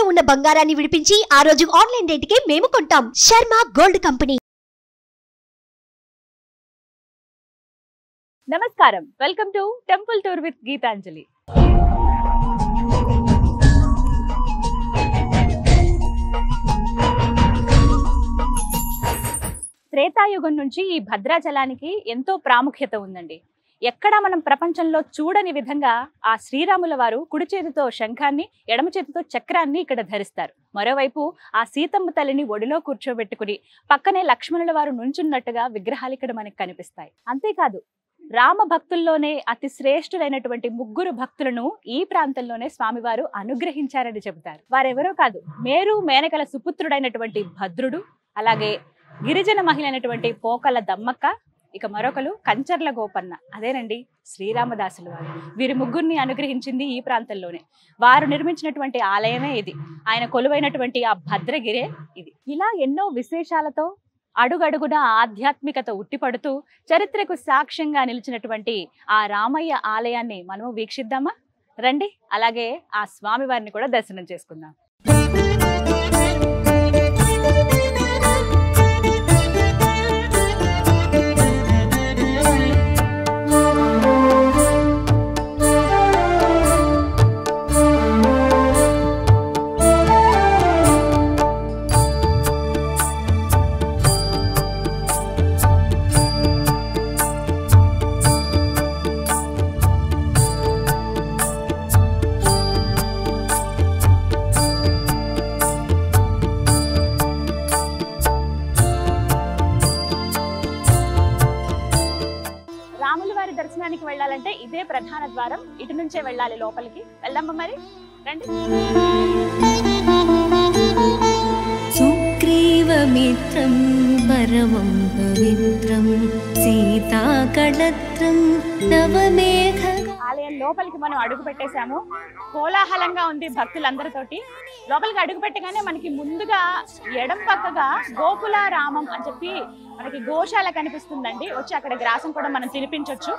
తాకట్టులో ఉన్న బంగారాన్ని విడిపించి ఆ రోజు ఆన్లైన్ రేటుకే మేము కొంటాం. Sharma gold company. నమస్కారం, welcome to temple tour with Geethanjali. త్రేతాయుగం నుంచి ఈ భద్రాచలానికి ఎంతో ప్రాముఖ్యత ఉందండి. ఎక్కడా మనం ప్రపంచంలో చూడని విధంగా ఆ శ్రీరాముల వారు కుడి చేతితో శంఖాన్ని, ఎడమ చేతితో చక్రాన్ని ఇక్కడ ధరిస్తారు. మరోవైపు ఆ సీతమ్మ తల్లిని ఒడిలో కూర్చోబెట్టుకుని పక్కనే లక్ష్మణుల వారు నుంచున్నట్టుగా విగ్రహాలు ఇక్కడ మనకు కనిపిస్తాయి. అంతేకాదు, రామ భక్తుల్లోనే అతి శ్రేష్ఠులైనటువంటి 3 భక్తులను ఈ ప్రాంతంలోనే స్వామివారు అనుగ్రహించారని చెబుతారు. వారెవరో కాదు, మేరు మేనకల సుపుత్రుడైనటువంటి భద్రుడు, అలాగే గిరిజన మహిళ అయినటువంటి పోకల దమ్మక్క, ఇక మరొకరు కంచర్ల గోపన్న, అదేనండి శ్రీరామదాసులు వారు. వీరి 3 అనుగ్రహించింది ఈ ప్రాంతంలోనే. వారు నిర్మించినటువంటి ఆలయమే ఇది. ఆయన కొలువైనటువంటి ఆ భద్రగిరే ఇది. ఇలా ఎన్నో విశేషాలతో అడుగడుగున ఆధ్యాత్మికత ఉట్టిపడుతూ చరిత్రకు సాక్ష్యంగా నిలిచినటువంటి ఆ రామయ్య ఆలయాన్ని మనము వీక్షిద్దామా? రండి, అలాగే ఆ స్వామివారిని కూడా దర్శనం చేసుకుందాం. దర్శనానికి వెళ్ళాలంటే ఇదే ప్రధాన ద్వారం. ఇటు నుంచే వెళ్ళాలి లోపలికి. వెళ్దామా మరి? రండి. సుగ్రీవమిత్రం పరమం పవిత్రం సీతాకళత్రం నవమేఘ. ఆలయం లోపలికి మనం అడుగు పెట్టేశాము. కోలాహలంగా ఉంది భక్తులందరితోటి. లోపలికి అడుగు పెట్టగానే మనకి ముందుగా ఎడం పక్కగా గోకుల రామం అని చెప్పి మనకి గోశాల కనిపిస్తుందండి. వచ్చి అక్కడ గ్రాసం కూడా మనం తినిపించవచ్చు.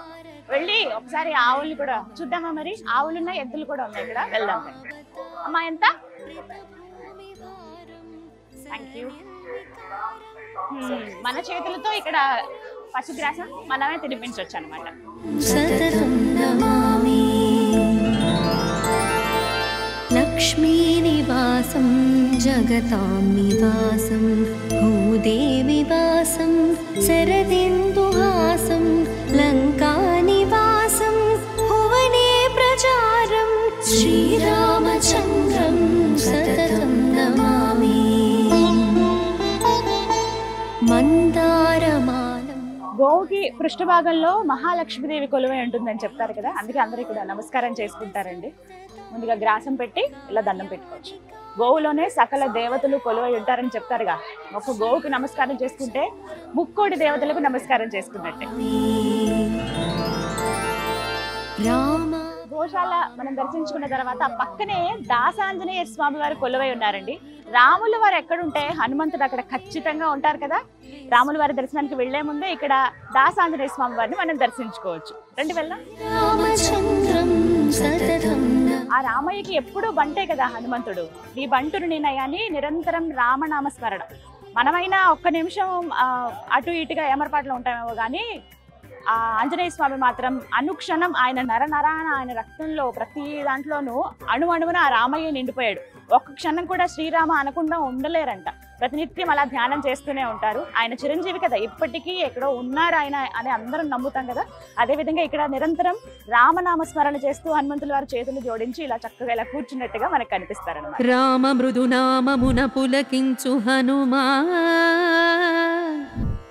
వెళ్ళి ఒకసారి ఆవుల్ని కూడా చూద్దామా మరి? ఆవులున్నాయి, ఎద్దులు కూడా ఉన్నాయి ఇక్కడ. వెళ్దాం. అమ్మా, ఎంత? Thank you. మన చేతులతో ఇక్కడ పశుగ్రాసం మనమే తినిపించవచ్చు అనమాట. లక్ష్మీ నివాసం జగతాం నివాసం భూదేవి వాసం శరదిందుహాసం లంకా నివాసం భువనే ప్రచారం శ్రీరామచంద్రం సతతం నమామి. మందారమాలం. గోవుకి పృష్ఠభాగంలో మహాలక్ష్మీదేవి కొలువై ఉంటుందని చెప్తారు కదా, అందుకే అందరూ కూడా నమస్కారం చేసుకుంటారండి. ముందుగా గ్రాసం పెట్టి ఇలా దండం పెట్టుకోవచ్చు. గోవులోనే సకల దేవతలు కొలువై ఉంటారని చెప్తారుగా. ఒక గోవుకి నమస్కారం చేసుకుంటే 3 దేవతలకు నమస్కారం చేసుకున్నట్టే. గోశాల మనం దర్శించుకున్న తర్వాత పక్కనే దాసాంజనేయ స్వామి వారు కొలువై ఉన్నారండి. రాముల వారు ఎక్కడుంటే హనుమంతుడు అక్కడ ఖచ్చితంగా ఉంటారు కదా. రాముల వారి దర్శనానికి వెళ్లే ముందే ఇక్కడ దాసాంజనేయ స్వామి వారిని మనం దర్శించుకోవచ్చు. రండి, వెళ్దాం. ఆ రామయ్యకి ఎప్పుడూ బంటే కదా హనుమంతుడు. ఈ బంటును నేనయ్యాని నిరంతరం రామనామస్మరణ. మనమైనా ఒక్క నిమిషం అటు ఇటుగా ఏమరపాట్లో ఉంటామేమో కానీ ఆ ఆంజనేయ స్వామి మాత్రం అనుక్షణం ఆయన నరనరాన, ఆయన రక్తంలో ప్రతి దాంట్లోనూ అణువణువున ఆ రామయ్య నిండిపోయాడు. ఒక్క క్షణం కూడా శ్రీరామ అనకుండా ఉండలేరంట. ప్రతినిత్యం అలా ధ్యానం చేస్తూనే ఉంటారు. ఆయన చిరంజీవి కదా, ఇప్పటికీ ఎక్కడో ఉన్నారు ఆయన అని అందరం నమ్ముతాం కదా. అదేవిధంగా ఇక్కడ నిరంతరం రామనామస్మరణ చేస్తూ హనుమంతుల వారి చేతులు జోడించి ఇలా చక్కగా ఇలా కూర్చున్నట్టుగా మనకు కనిపిస్తారన్నమాట. రామ మృదునామమున పులకించు హనుమా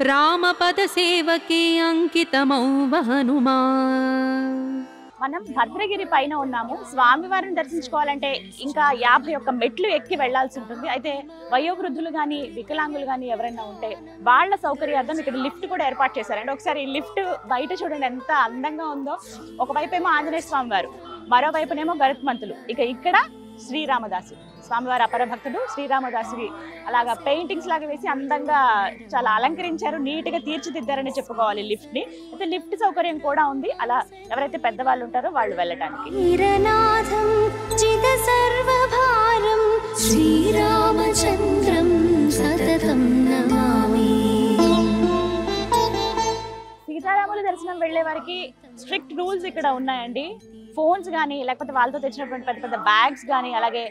రామపద సేవకి అంకితమౌ హనుమా. మనం భద్రగిరి పైన ఉన్నాము. స్వామివారిని దర్శించుకోవాలంటే ఇంకా 51 మెట్లు ఎక్కి వెళ్లాల్సి ఉంటుంది. అయితే వయోవృద్ధులు కానీ వికలాంగులు కానీ ఎవరైనా ఉంటే వాళ్ళ సౌకర్యార్థం ఇక్కడ లిఫ్ట్ కూడా ఏర్పాటు చేశారండి. ఒకసారి ఈ లిఫ్ట్ బయట చూడండి ఎంత అందంగా ఉందో. ఒకవైపు ఏమో ఆంజనేయ స్వామి వారు, మరోవైపునేమో గరుత్మంతులు, ఇక ఇక్కడ శ్రీరామదాసు స్వామివారి అపర భక్తుడు శ్రీరామదాసుకి అలాగా పెయింటింగ్స్ లాగా వేసి అందంగా చాలా అలంకరించారు, నీట్ గా తీర్చిదిద్దారని చెప్పుకోవాలి లిఫ్ట్ ని. అయితే లిఫ్ట్ సౌకర్యం కూడా ఉంది, అలా ఎవరైతే పెద్దవాళ్ళు ఉంటారో వాళ్ళు వెళ్ళడానికి. శ్రీరామచంద్రం సతతం నమామి. సీతారాముల దర్శనం వెళ్లే వారికి స్ట్రిక్ట్ రూల్స్ ఇక్కడ ఉన్నాయండి. ఫోన్స్ కానీ లేకపోతే వాళ్ళతో తెచ్చినటువంటి పెద్ద పెద్ద బ్యాగ్స్ కానీ అలాగే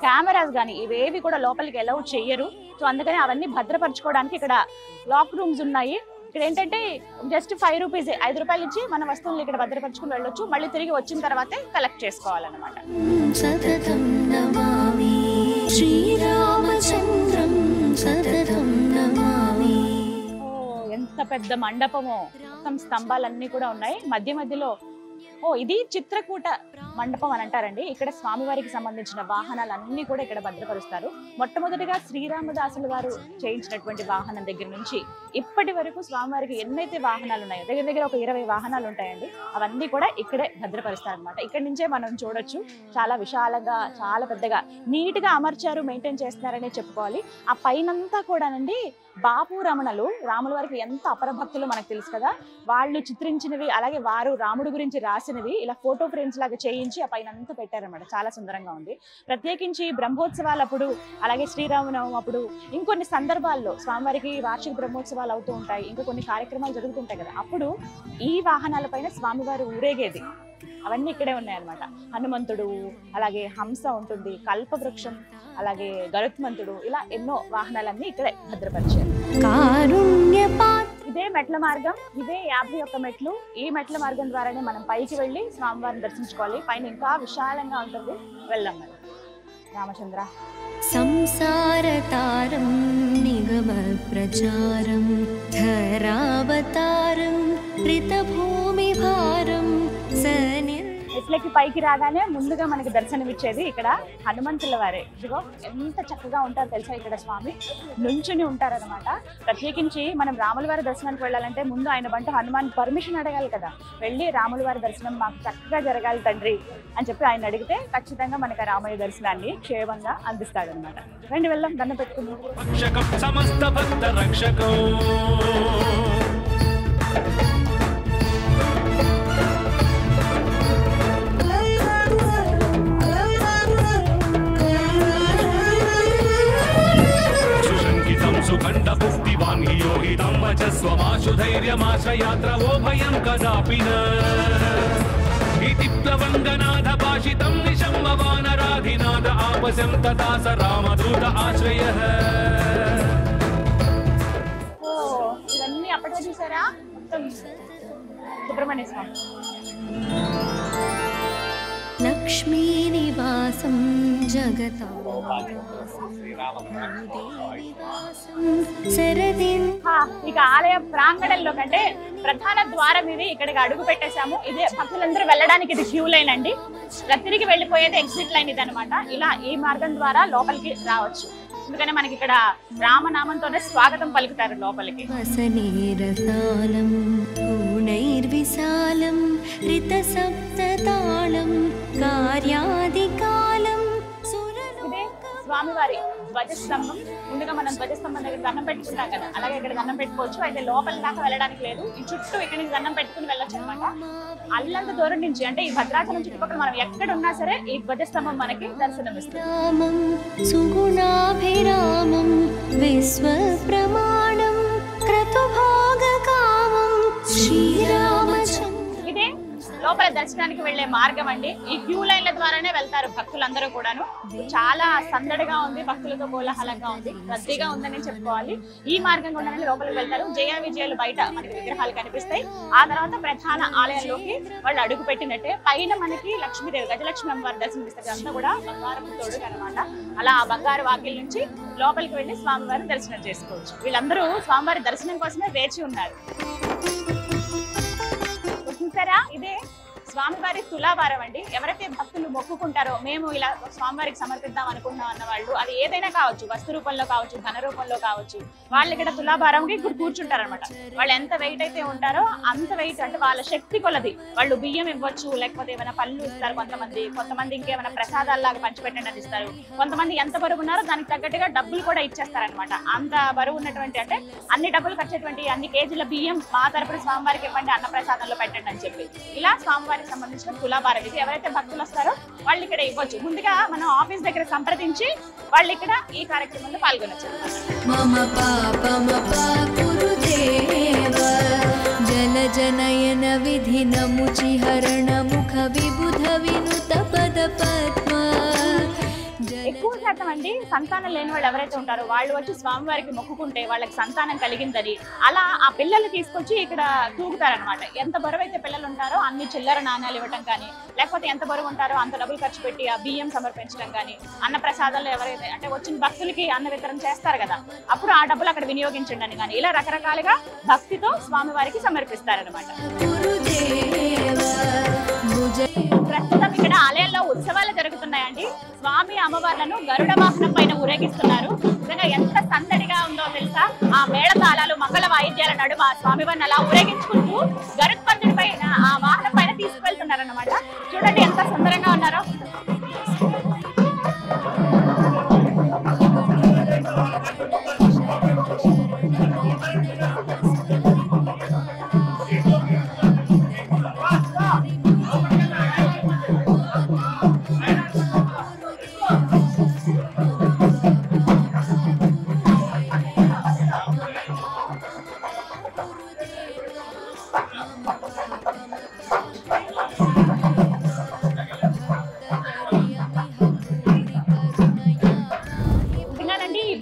కెమెరాస్ కానీ ఇవేవి కూడా లోపలికి అలౌ చెయ్యరు. సో అందుకని అవన్నీ భద్రపరచుకోవడానికి ఇక్కడ లాక్ రూమ్స్ ఉన్నాయి. ఇక్కడ ఏంటంటే జస్ట్ 5 రూపీస్ 5 రూపాయలు ఇచ్చి మన వస్తువులు ఇక్కడ భద్రపరచుకుని వెళ్ళొచ్చు. మళ్ళీ తిరిగి వచ్చిన తర్వాతే కలెక్ట్ చేసుకోవాలన్నమాట. సతతం నమామి శ్రీరామచంద్రం సతతం నమామి. ఎంత పెద్ద మండపమో, మొత్తం స్తంభాలన్నీ కూడా ఉన్నాయి. మధ్య మధ్యలో ఇది చిత్రకూట మండపం అని అంటారండి. ఇక్కడ స్వామివారికి సంబంధించిన వాహనాలన్నీ కూడా ఇక్కడ భద్రపరుస్తారు. మొట్టమొదటిగా శ్రీరామదాసులు వారు చేయించినటువంటి వాహనం దగ్గర నుంచి ఇప్పటి వరకు స్వామివారికి ఎన్నైతే వాహనాలు ఉన్నాయో దగ్గర దగ్గర ఒక 20 వాహనాలు ఉంటాయండి. అవన్నీ కూడా ఇక్కడే భద్రపరుస్తారు అనమాట. ఇక్కడి నుంచే మనం చూడొచ్చు. చాలా విశాలంగా, చాలా పెద్దగా, నీట్ గా అమర్చారు, మెయింటైన్ చేస్తున్నారనే చెప్పుకోవాలి. ఆ పైనంతా కూడానండి బాపు రమణలు, రాముల వారికి ఎంత అపరభక్తులు మనకు తెలుసు కదా, వాళ్ళు చిత్రించినవి అలాగే వారు రాముడి గురించి రాసినవి ఇలా ఫోటో ఫ్రేమ్స్ లాగా చేయించి ఆ పైన అంతా పెట్టారన్నమాట. చాలా సుందరంగా ఉంది. ప్రత్యేకించి బ్రహ్మోత్సవాలప్పుడు అలాగే శ్రీరామనవమి అప్పుడు ఇంకొన్ని సందర్భాల్లో స్వామివారికి వార్షిక బ్రహ్మోత్సవాలు అవుతూ ఉంటాయి, ఇంకా కొన్ని కార్యక్రమాలు జరుగుతుంటాయి కదా, అప్పుడు ఈ వాహనాలపైన స్వామివారు ఊరేగేది అవన్నీ ఇక్కడే ఉన్నాయన్నమాట. హనుమంతుడు, అలాగే హంస ఉంటుంది, కల్పవృక్షం, అలాగే గరుత్మంతుడు, ఇలా ఎన్నో వాహనాలన్నీ ఇక్కడే భద్రపరిచారు. ఇదే మెట్ల మార్గం, ఇదే 51 మెట్లు. ఈ మెట్ల మార్గం ద్వారానే మనం పైకి వెళ్ళి స్వామివారిని దర్శించుకోవాలి. పైన ఇంకా విశాలంగా ఉంటుంది. వెళ్దాం మరి. రామచంద్ర సంసారతారం నిగమ ప్రచారం ధరావతారం రితభూమి భారం సని. మెట్లకి పైకి రాగానే ముందుగా మనకి దర్శనం ఇచ్చేది ఇక్కడ హనుమంతుల వారే. ఇదిగో ఎంత చక్కగా ఉంటారు తెలుసా, ఇక్కడ స్వామి నుంచుని ఉంటారనమాట. ప్రత్యేకించి మనం రాముల వారి దర్శనానికి వెళ్ళాలంటే ముందు ఆయన బంట హనుమాన్ పర్మిషన్ అడగాలి కదా. వెళ్ళి రాముల వారి దర్శనం మాకు చక్కగా జరగాలి తండ్రి అని చెప్పి ఆయన అడిగితే ఖచ్చితంగా మనకి ఆ రామయ్య దర్శనాన్ని క్షేమంగా అందిస్తాడనమాట. రండి వెళ్దాం, దండం పెట్టుకుందాం. సుఖండ పుష్టివాన్ యోగితం వచస్వమాశు ధైర్యమాశ్రయాత్రవో భయం కదాపి న ఇతి ప్లవంగనాథ భాషితం నిశంభవానరాధినాథ ఆపశం తథా స రామదూత ఆశ్రయః. ఇవన్నీ అప్పట్లో చూసారా, మొత్తం సుబ్రహ్మణ్య స్వామి. లక్ష్మీ నివాసం జగతం ఇక ఆలయ ప్రాంగణంలో కంటే ప్రధాన ద్వారం ఇది. ఇక్కడికి అడుగు పెట్టేశాము. ఇదే భక్తులందరూ వెళ్ళడానికి ఇది క్యూ లైన్ అండి. తిరిగి వెళ్ళిపోయేది ఎగ్జిట్ లైన్ ఇది అనమాట. ఇలా ఈ మార్గం ద్వారా లోపలికి రావచ్చు. ఎందుకంటే మనకి ఇక్కడ రామనామంతోనే స్వాగతం పలుకుతారు లోపలికి. వసనేరసాలం పూర్ణైర్విశాలం రితసప్తతాళం కార్యాదికాలం. ఇదే స్వామివారి ధ్వజస్తంభం. ముందుగా మనం ధ్వజస్తంభం దగ్గర దండం పెట్టుకుంటాం కదా, అలాగే ఇక్కడ దండం పెట్టుకోవచ్చు. అయితే లోపల దాకా వెళ్ళడానికి లేదు, ఈ చుట్టూ ఇక్కడ నుంచి దండం పెట్టుకుని వెళ్ళొచ్చు అనమాట. అల్లంత దూరం నుంచి, అంటే ఈ భద్రాచలం చుట్టుపక్కల మనం ఎక్కడ ఉన్నా సరే ఈ ధ్వజస్తంభం మనకి దర్శనం ఇస్తుంది. సుగుణాభిరామం విశ్వప్రమాణం క్రతుభోగకామం శ్రీరామచంద్ర. ఇదే లోపల దర్శనానికి వెళ్లే మార్గం అండి. ఈ క్యూ లైన్ల ద్వారానే వెళ్తారు భక్తులందరూ కూడాను. చాలా సందడిగా ఉంది, భక్తులతో కోలాహలంగా ఉంది, రద్దీగా ఉందని చెప్పుకోవాలి. ఈ మార్గం గుండానే లోపలికి వెళ్తారు. జయ విజయాలు బయట మనకి విగ్రహాలు కనిపిస్తాయి. ఆ తర్వాత ప్రధాన ఆలయంలోకి వాళ్ళు అడుగు పెట్టినట్టే పైన మనకి లక్ష్మీదేవి, గజలక్ష్మి అమ్మవారి దర్శనం ఇస్తారు. అంతా కూడా బంగారపు తోడు అనమాట. అలా ఆ బంగారు వాకిల్ నుంచి లోపలికి వెళ్లి స్వామివారిని దర్శనం చేసుకోవచ్చు. వీళ్ళందరూ స్వామివారి దర్శనం కోసమే వేచి ఉన్నారు. చూసారా, ఇదే స్వామివారి తులాభారం అండి. ఎవరైతే భక్తులు మొక్కుకుంటారో మేము ఇలా స్వామివారికి సమర్పిద్దాం అనుకుంటున్నాం అన్న వాళ్ళు, అది ఏదైనా కావచ్చు, వస్తు రూపంలో కావచ్చు, ధన రూపంలో కావచ్చు, వాళ్ళు ఇక్కడ తులాభారంకి ఇప్పుడు కూర్చుంటారు అనమాట. వాళ్ళు ఎంత వెయిట్ అయితే ఉంటారో అంత వెయిట్, అంటే వాళ్ళ శక్తి కొలది వాళ్ళు బియ్యం ఇవ్వచ్చు, లేకపోతే ఏమైనా పళ్ళు ఇస్తారు కొంతమంది ఇంకేమైనా ప్రసాదాల్లాగా పంచిపెట్టండి అని ఇస్తారు. కొంతమంది ఎంత బరువు ఉన్నారో దానికి తగ్గట్టుగా డబ్బులు కూడా ఇచ్చేస్తారనమాట. అంత బరువు ఉన్నటువంటి, అంటే అన్ని డబ్బులు ఖర్చేటువంటి అన్ని కేజీల బియ్యం మా తరపున స్వామివారికి ఇవ్వండి, అన్న ప్రసాదంలో పెట్టండి అని చెప్పి ఇలా స్వామివారి సంవత్సరాలకు సంబంధించిన తులాభారం. ఇది ఎవరైతే భక్తులు వస్తారో వాళ్ళు ఇక్కడ ఇవ్వచ్చు. ముందుగా మనం ఆఫీస్ దగ్గర సంప్రదించి వాళ్ళు ఇక్కడ ఈ కార్యక్రమంలో పాల్గొనొచ్చు. జల జనయన విధి నముచి హరణ ముఖ విబుధ వినుత పద పద్మ. ఎక్కువ శాతం అండి సంతానం లేని వాళ్ళు ఎవరైతే ఉంటారో వాళ్ళు వచ్చి స్వామివారికి మొక్కుకుంటే వాళ్ళకి సంతానం కలిగిందని అలా ఆ పిల్లలు తీసుకొచ్చి ఇక్కడ తూగుతారనమాట. ఎంత బరువు అయితే పిల్లలు ఉంటారో అన్ని చిల్లర నాణ్యాలు ఇవ్వటం కానీ, లేకపోతే ఎంత బరువు ఉంటారో అంత డబ్బులు ఖర్చు పెట్టి ఆ బియ్యం సమర్పించడం కానీ, అన్న ప్రసాదాలు ఎవరైతే అంటే వచ్చిన భక్తులకి అన్న వితరణ చేస్తారు కదా, అప్పుడు ఆ డబ్బులు అక్కడ వినియోగించండి అని కానీ ఇలా రకరకాలుగా భక్తితో స్వామివారికి సమర్పిస్తారనమాట. ప్రస్తుతం ఇక్కడ ఆలయంలో ఉత్సవాలు జరుగుతున్నాయండి. స్వామి అమ్మవార్లను గరుడ వాహనం పైన ఊరేగిస్తున్నారు. నిజంగా ఎంత సందడిగా ఉందో తెలుసా. ఆ మేళతాళాలు మంగళ వాయిద్యాల నడుమ స్వామివారిని అలా ఊరేగించుకుంటూ గరుత్మంతుడి పైన ఆ వాహనం పైన తీసుకువెళ్తున్నారు అన్నమాట. చూడండి ఎంత సుందరంగా ఉన్నారో.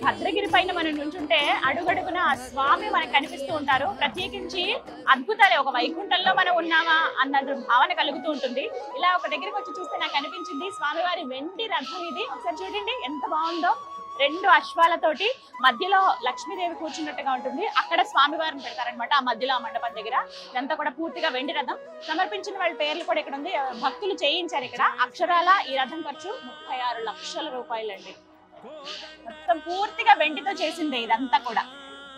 భద్రగిరి పైన మనం నుంచుంటే అడుగడుగున స్వామి మనకు కనిపిస్తూ ఉంటారు. ప్రత్యేకించి అద్భుతాలే, ఒక వైకుంఠంలో మనం ఉన్నామా అన్న భావన కలుగుతూ ఉంటుంది. ఇలా ఒక దగ్గరికి వచ్చి చూస్తే నాకు అనిపించింది స్వామివారి వెండి రథం ఇది. ఒకసారి చూడండి ఎంత బాగుందో. 2 అశ్వాలతోటి మధ్యలో లక్ష్మీదేవి కూర్చున్నట్టుగా ఉంటుంది. అక్కడ స్వామివారిని పెడతారనమాట ఆ మధ్యలో ఆ మండపం దగ్గర. ఇదంతా కూడా పూర్తిగా వెండి రథం. సమర్పించిన వాళ్ళ పేర్లు కూడా ఇక్కడ ఉంది. భక్తులు చేయించారు ఇక్కడ. అక్షరాల ఈ రథం ఖర్చు 36 లక్షల రూపాయలండి. మొత్తం పూర్తిగా వెండితో చేసిందే ఇదంతా కూడా.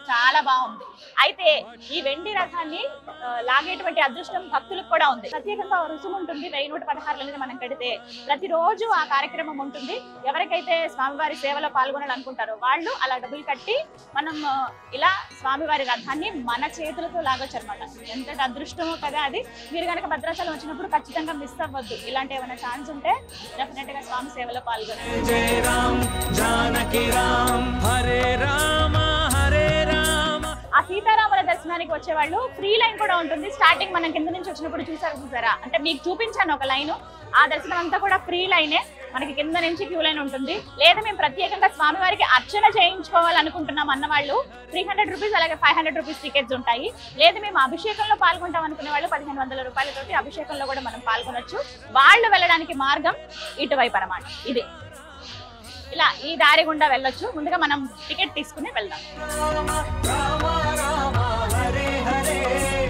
చాలా బాగుంది. అయితే ఈ వెండి రథాన్ని లాగేటువంటి అదృష్టం భక్తులకు కూడా ఉంది. ప్రత్యేకంగా రుసుము ఉంటుంది. 1116 అనేది మనం కడితే ప్రతిరోజు ఆ కార్యక్రమం ఉంటుంది. ఎవరికైతే స్వామివారి సేవలో పాల్గొనాలనుకుంటారో వాళ్ళు అలా డబ్బులు కట్టి మనం ఇలా స్వామివారి రథాన్ని మన చేతులతో లాగొచ్చు అనమాట. ఎంత అదృష్టమో కదా అది. మీరు కనుక భద్రాచలం వచ్చినప్పుడు ఖచ్చితంగా మిస్ అవ్వద్దు. ఇలాంటి ఏమైనా ఛాన్స్ ఉంటే డెఫినెట్ గా స్వామి సేవలో పాల్గొనాలి. ఆ సీతారాముల దర్శనానికి వచ్చే వాళ్ళు ఫ్రీ లైన్ కూడా ఉంటుంది. స్టార్టింగ్ మనం కింద నుంచి వచ్చినప్పుడు చూసారా అంటే మీకు చూపించాను ఒక లైన్. ఆ దర్శనం అంతా కూడా ఫ్రీ లైనే. మనకి కింద నుంచి క్యూ లైన్ ఉంటుంది. లేదా మేము ప్రత్యేకంగా స్వామివారికి అర్చన చేయించుకోవాలనుకుంటున్నాం అన్న వాళ్ళు 300 రూపీస్ అలాగే 500 రూపీస్ టికెట్స్ ఉంటాయి. లేదా మేము అభిషేకంలో పాల్గొంటాం అనుకునే వాళ్ళు 1500 రూపాయలతోటి అభిషేకంలో కూడా మనం పాల్గొనొచ్చు. వాళ్ళు వెళ్ళడానికి మార్గం ఇటువైపు అన్నమాట. ఇది ఇలా ఈ దారి గుండా వెళ్ళొచ్చు. ముందుగా మనం టికెట్ తీసుకుని వెళ్దాం.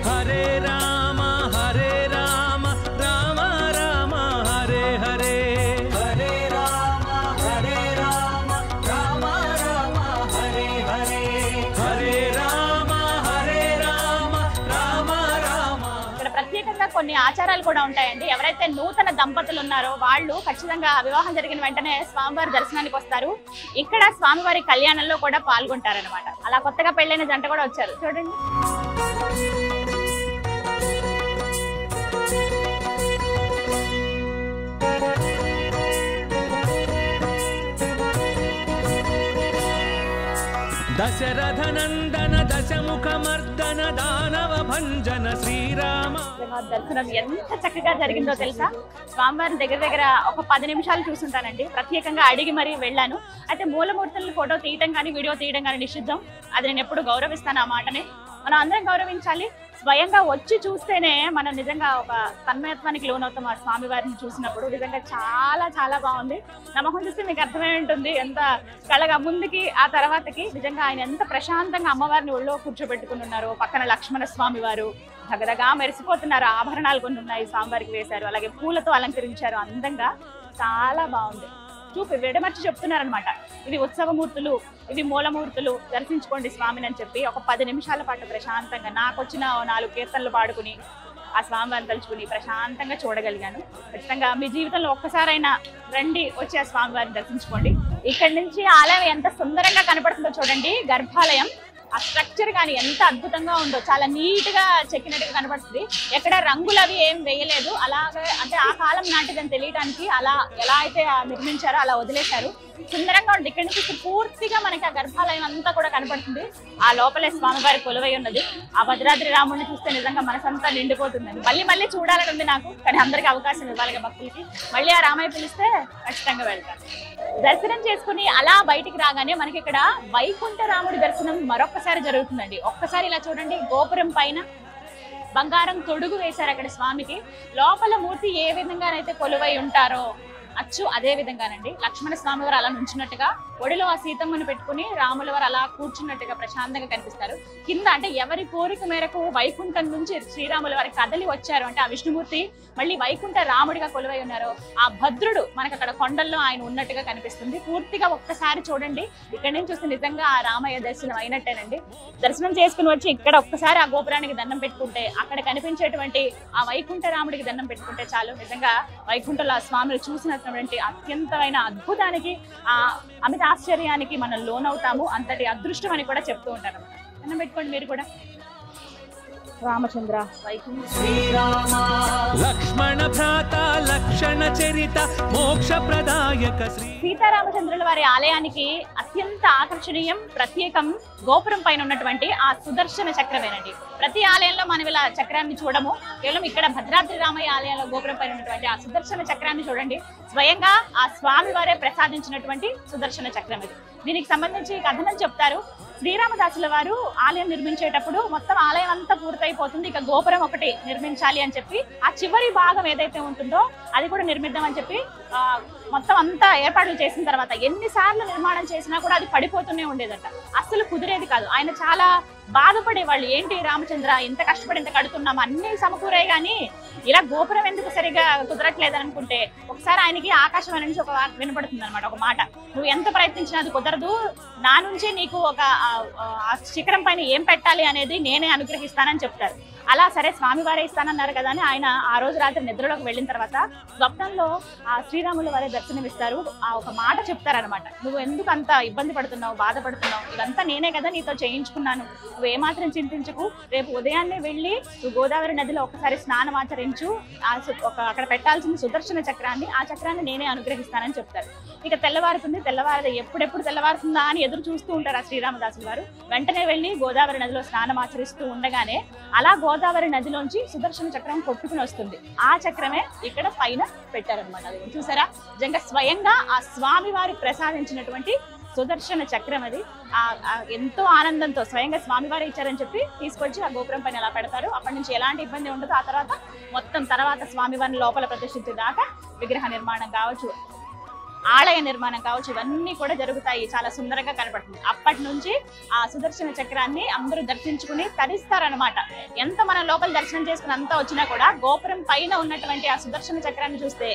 హరే రామ హరే రామ రామ రామ హరే హరే హరే రామ హరే రామ రామ రామ హరే హరే హరే రామ హరే రామ రామ రామ. ఇక్కడ ప్రత్యేకంగా కొన్ని ఆచారాలు కూడా ఉంటాయండి. ఎవరైతే నూతన దంపతులు ఉన్నారో వాళ్ళు ఖచ్చితంగా వివాహం జరిగిన వెంటనే స్వామివారి దర్శనానికి వస్తారు. ఇక్కడ స్వామివారి కళ్యాణంలో కూడా పాల్గొంటారనమాట. అలా కొత్తగా పెళ్ళైన జంట కూడా వచ్చారు చూడండి. దశరథ నందన దశముఖ మర్దన దానవ భంజన శ్రీరామ. దర్శనం ఎంత చక్కగా జరిగిందో తెలుసా. స్వామివారిని దగ్గర ఒక 10 నిమిషాలు చూసుంటానండి. ప్రత్యేకంగా అడిగి మరీ వెళ్ళాను. అయితే మూలమూర్తులను ఫోటో తీయడం కానీ వీడియో తీయడం కానీ నిషిద్ధం. అది నేను ఎప్పుడు గౌరవిస్తాను ఆ మాటని. మనం అందరం గౌరవించాలి. స్వయంగా వచ్చి చూస్తేనే మనం నిజంగా ఒక తన్మయత్వానికి లోనవుతాం. ఆ స్వామివారిని చూసినప్పుడు నిజంగా చాలా చాలా బాగుంది. నమ్మకం చూస్తే మీకు అర్థమై ఉంటుంది ఎంత కళగా ముందుకి ఆ తర్వాతకి. నిజంగా ఆయన ఎంత ప్రశాంతంగా అమ్మవారిని ఒళ్ళో కూర్చోబెట్టుకుని ఉన్నారు. పక్కన లక్ష్మణ స్వామి వారు దగదగా మెరిసిపోతున్నారు. ఆభరణాలు కొన్ని ఉన్నాయి స్వామివారికి వేశారు. అలాగే పూలతో అలంకరించారు అందంగా. చాలా బాగుంది. చూపి విడమర్చి చెప్తున్నారనమాట. ఇది ఉత్సవమూర్తులు, ఇవి మూలమూర్తులు, దర్శించుకోండి స్వామిని అని చెప్పి ఒక 10 నిమిషాల పాటు ప్రశాంతంగా నాకు వచ్చిన 4 కీర్తనలు పాడుకుని ఆ స్వామివారిని తలుచుకుని ప్రశాంతంగా చూడగలిగాను. ఖచ్చితంగా మీ జీవితంలో ఒక్కసారైనా రండి, వచ్చి ఆ స్వామివారిని దర్శించుకోండి. ఇక్కడి నుంచి ఆలయం ఎంత సుందరంగా కనపడుతుందో చూడండి. గర్భాలయం ఆ స్ట్రక్చర్ కానీ ఎంత అద్భుతంగా ఉందో, చాలా నీట్ గా చెక్కినట్టుగా కనబడుతుంది. ఎక్కడ రంగులు అవి ఏం వేయలేదు, అలాగే అంటే ఆ కాలం నాటిదని తెలియడానికి అలా ఎలా అయితే నిర్మించారో అలా వదిలేశారు. సుందరంగా ఉంది. ఇక్కడ నుంచి పూర్తిగా మనకి ఆ గర్భాలయం అంతా కూడా కనపడుతుంది. ఆ లోపలే స్వామివారి కొలువై ఉన్నది. ఆ భద్రాద్రి రాముడిని చూస్తే నిజంగా మనసంతా నిండిపోతుందండి. మళ్ళీ మళ్ళీ చూడాలని ఉంది నాకు, కానీ అందరికి అవకాశం ఇవ్వాలి భక్తులకి. మళ్ళీ ఆ రామయ్య పిలిస్తే ఖచ్చితంగా వెళ్తాను. దర్శనం చేసుకుని అలా బయటికి రాగానే మనకి ఇక్కడ వైకుంఠ రాముడి దర్శనం మరొక్కసారి జరుగుతుందండి. ఒక్కసారి ఇలా చూడండి, గోపురం పైన బంగారం తొడుగు వేశారు అక్కడ స్వామికి. లోపల మూర్తి ఏ విధంగానైతే కొలువై ఉంటారో అచ్చు అదే విధంగానండి. లక్ష్మణ స్వామి వారు అలా నుంచున్నట్టుగా, ఒడిలో ఆ సీతమ్మను పెట్టుకుని రాముల వారు అలా కూర్చున్నట్టుగా ప్రశాంతంగా కనిపిస్తారు. కింద అంటే ఎవరి కోరిక మేరకు వైకుంఠం నుంచి శ్రీరాముల వారి కదలి వచ్చారు అంటే ఆ విష్ణుమూర్తి మళ్ళీ వైకుంఠ రాముడిగా కొలువై ఉన్నారు. ఆ భద్రుడు మనకు అక్కడ కొండల్లో ఆయన ఉన్నట్టుగా కనిపిస్తుంది. పూర్తిగా ఒక్కసారి చూడండి, ఇక్కడ నుంచి చూస్తే నిజంగా ఆ రామయ్య దర్శనం అయినట్టేనండి. దర్శనం చేసుకుని వచ్చి ఇక్కడ ఒక్కసారి ఆ గోపురానికి దండం పెట్టుకుంటే, అక్కడ కనిపించేటువంటి ఆ వైకుంఠ రాముడికి దండం పెట్టుకుంటే చాలు. నిజంగా వైకుంఠంలో ఆ స్వామిని చూసినటువంటి అత్యంతమైన అద్భుతానికి, ఆ అమిత ఆశ్చర్యానికి మనం లోనవుతాము. అంతటి అదృష్టం అని కూడా చెప్తూ ఉంటారు. దండం పెట్టుకోండి మీరు కూడా. రామచంద్ర శ్రీరామ లక్ష్మణ భ్రాత లక్షణ చరిత మోక్ష ప్రదాయక శ్రీ సీతారామచంద్రుల వారి ఆలయానికి అత్యంత ఆకర్షణీయం, ప్రత్యేకం గోపురం పైన ఉన్నటువంటి ఆ సుదర్శన చక్రమేనండి. ప్రతి ఆలయంలో మనం ఇలా చక్రాన్ని చూడము, కేవలం ఇక్కడ భద్రాద్రి రామయ్య ఆలయంలో గోపురం పైన ఉన్నటువంటి ఆ సుదర్శన చక్రాన్ని చూడండి. స్వయంగా ఆ స్వామి వారే ప్రసాదించినటువంటి సుదర్శన చక్రం ఇది. దీనికి సంబంధించి కథనం చెప్తారు. శ్రీరామదాసుల వారు ఆలయం నిర్మించేటప్పుడు మొత్తం ఆలయం అంతా పూర్తయిపోతుంది, ఇక గోపురం ఒకటి నిర్మించాలి అని చెప్పి ఆ చివరి భాగం ఏదైతే ఉంటుందో అది కూడా నిర్మిద్దామని చెప్పి మొత్తం అంతా ఏర్పాట్లు చేసిన తర్వాత ఎన్నిసార్లు నిర్మాణం చేసినా కూడా అది పడిపోతూనే ఉండేదట. అస్సలు కుదిరేది కాదు. ఆయన చాలా బాధపడేవాళ్ళు. ఏంటి రామచంద్ర, ఇంత కష్టపడి ఇంత కడుతున్నాము, అన్ని సమకూరే గానీ ఇలా గోపురం ఎందుకు సరిగా కుదరట్లేదు అనుకుంటే, ఒకసారి ఆయనకి ఆకాశం నుంచి ఒక వినపడుతుంది అనమాట, ఒక మాట, నువ్వు ఎంత ప్రయత్నించినా అది కుదరదు, నా నుంచి నీకు ఒక శిఖరం పైన ఏం పెట్టాలి అనేది నేనే అనుగ్రహిస్తానని చెప్తారు. అలా సరే స్వామివారే ఇస్తానన్నారు కదా అని ఆయన ఆ రోజు రాత్రి నిద్రలోకి వెళ్ళిన తర్వాత స్వప్నంలో ఆ శ్రీరాముల వారే దర్శనమిస్తారు. ఆ ఒక మాట చెప్తారనమాట, నువ్వు ఎందుకు అంత ఇబ్బంది పడుతున్నావు, బాధపడుతున్నావు, ఇదంతా నేనే కదా నీతో చేయించుకున్నాను, నువ్వు ఏమాత్రం చింతించకు, రేపు ఉదయాన్నే వెళ్ళి నువ్వు గోదావరి నదిలో ఒకసారి స్నానం ఆచరించు, అక్కడ పెట్టాల్సిన సుదర్శన చక్రాన్ని, ఆ చక్రాన్ని నేనే అనుగ్రహిస్తానని చెప్తారు. ఇక తెల్లవారుతుంది. తెల్లవారు ఎప్పుడెప్పుడు తెల్లవారుతుందా అని ఎదురు చూస్తూ ఉంటారు ఆ శ్రీరామదాసుల వారు. వెంటనే వెళ్ళి గోదావరి నదిలో స్నానం ఆచరిస్తూ ఉండగానే అలా గోదావరి నదిలోంచి సుదర్శన చక్రం కొట్టుకుని వస్తుంది. ఆ చక్రమే ఇక్కడ పైన పెట్టారనమాట. అది చూసారా, నిజంగా స్వయంగా ఆ స్వామి వారు ప్రసాదించినటువంటి సుదర్శన చక్రం అది. ఎంతో ఆనందంతో స్వయంగా స్వామివారే ఇచ్చారని చెప్పి తీసుకొచ్చి ఆ గోపురం పైన ఎలా పెడతారు. అప్పటి నుంచి ఎలాంటి ఇబ్బంది ఉండదు. ఆ తర్వాత మొత్తం తర్వాత స్వామివారిని లోపల ప్రతిష్ఠించేదాకా విగ్రహ నిర్మాణం కావచ్చు, ఆలయ నిర్మాణం కావచ్చు, ఇవన్నీ కూడా జరుగుతాయి. చాలా సుందరంగా కనపడుతుంది. అప్పటి నుంచి ఆ సుదర్శన చక్రాన్ని అందరూ దర్శించుకుని తరిస్తారనమాట. ఎంత మనం లోపల దర్శనం చేసుకుని అంతా వచ్చినా కూడా గోపురం పైన ఉన్నటువంటి ఆ సుదర్శన చక్రాన్ని చూస్తే